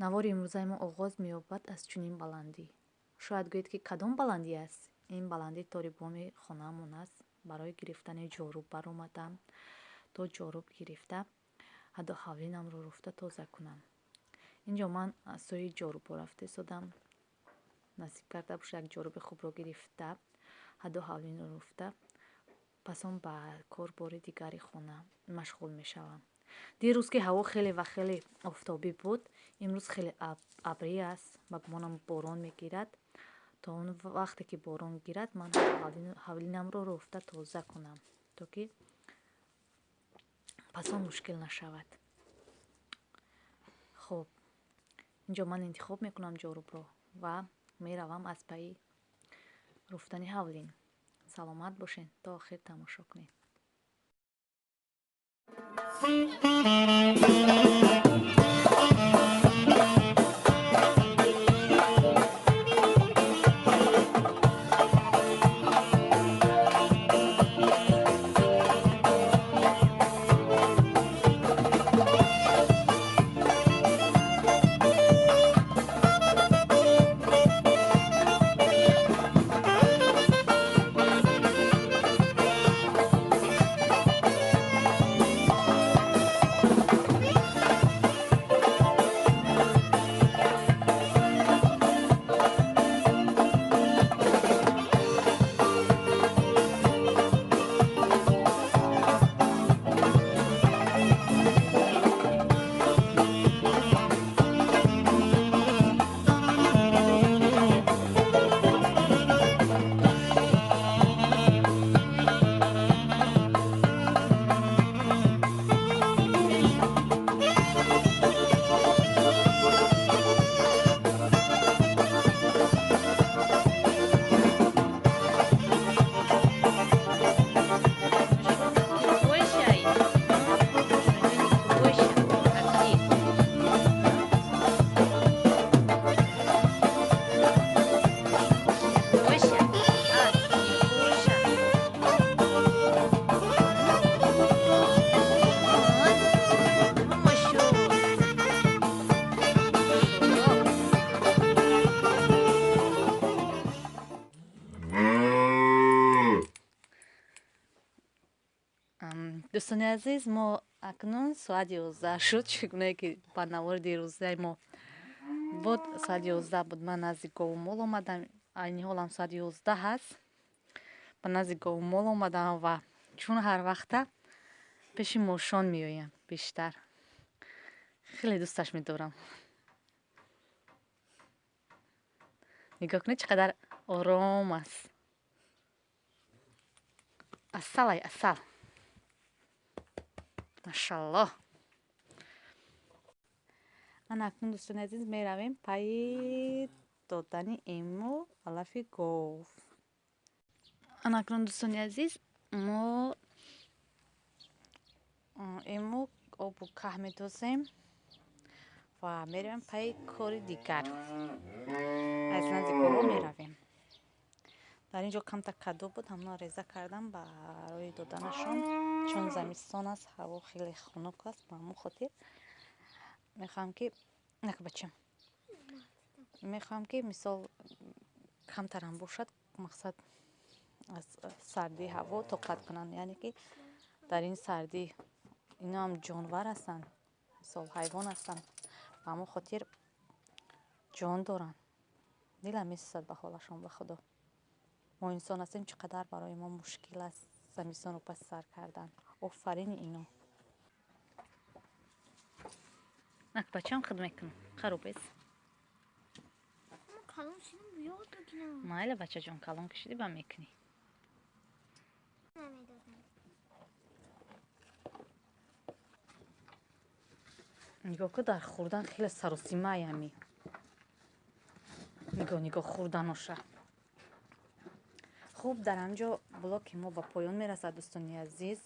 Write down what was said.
навори имрӯзаи мо оғоз меёбад аз чунин баландӣ. Шояд гӯед, ки кадом баландӣ аст? Ин баландӣ тори боми хонаамон аст. Барои гирифтани ҷорӯб баромадам, то ҷорӯб гирифта ҳадду ҳавлинамро руфта тоза кунам. Инҷо ман сои ҷорӯбро рафта истодам. Насиб карда бошад як ҷорӯби хубро гирифта ҳадду ҳавлинро руфта, пас он ба кор бори дигари хона машғул мешавам. Дирӯз ки ҳаво хеле ва хеле офтобӣ буд, имрӯз хеле абрӣ аст. Ба гумонам борон мегирад. То он вақте ки борон гирад, ман ҳавлинамро руфта тоза кунам, то ки пас он мушкил нашавад. хуб, инҷо ман интихоб мекунам ҷорӯбро ва меравам аз пайи руфтани ҳавлин. саломат бошед, то охир тамошо кунед. дӯстони азиз, мо акнун соат 11 шуд. Чигунае ки ба навори дирӯзаи мо буд, соат 11 буд. Ман назди говумол омадам. Айни ҳолам соат 11 ҳаст. Ба назди говумол омадам ва чун ҳар вақта пеши мошон меоям бештар. Хеле дӯсташ медорам. нигоҳ кунед чӣ қадар ором аст. асалай асал. машаллоҳ. ман акнун дӯстони азиз меравем пайи додани эмо алафи гов. ман акнун дӯстони азиз мо эмо обу каҳ медозем ва меравем пайи кори дигар. аз назди гово меравем. дар инҷо камтар каду буд, ҳамаро реза кардам барои доданашон. чун зимистон аст, ҳаво хеле хунук аст. ба ҳамон хотир мехоҳам ки бачам мехоҳам ки мисол камтарам бошад, мақсад аз сардии ҳаво тоқат кунанд. яъне ки дар ин сардӣ ино ҳам ҷонвар ҳастанд, мисол ҳайвон ҳастанд. ба ҳамон хотир ҷон доранд. дилам месӯзад ба ҳолашон. ба худо, мо инсон ҳастем, чӣ қадар барои мо мушкил аст зимистонро пас сар кардан. офарини ино. бачам худ мекунам. харубес. калон шидим биёд мекунам. майли бачаҷон, калон кишидӣ ба мекунӣ. нигоҳ кун, дар хурдан хеле саросимаами. нигоҳ хурданоша. хуб, дар анҷо блоки мо ба поён мерасад дӯстони азиз.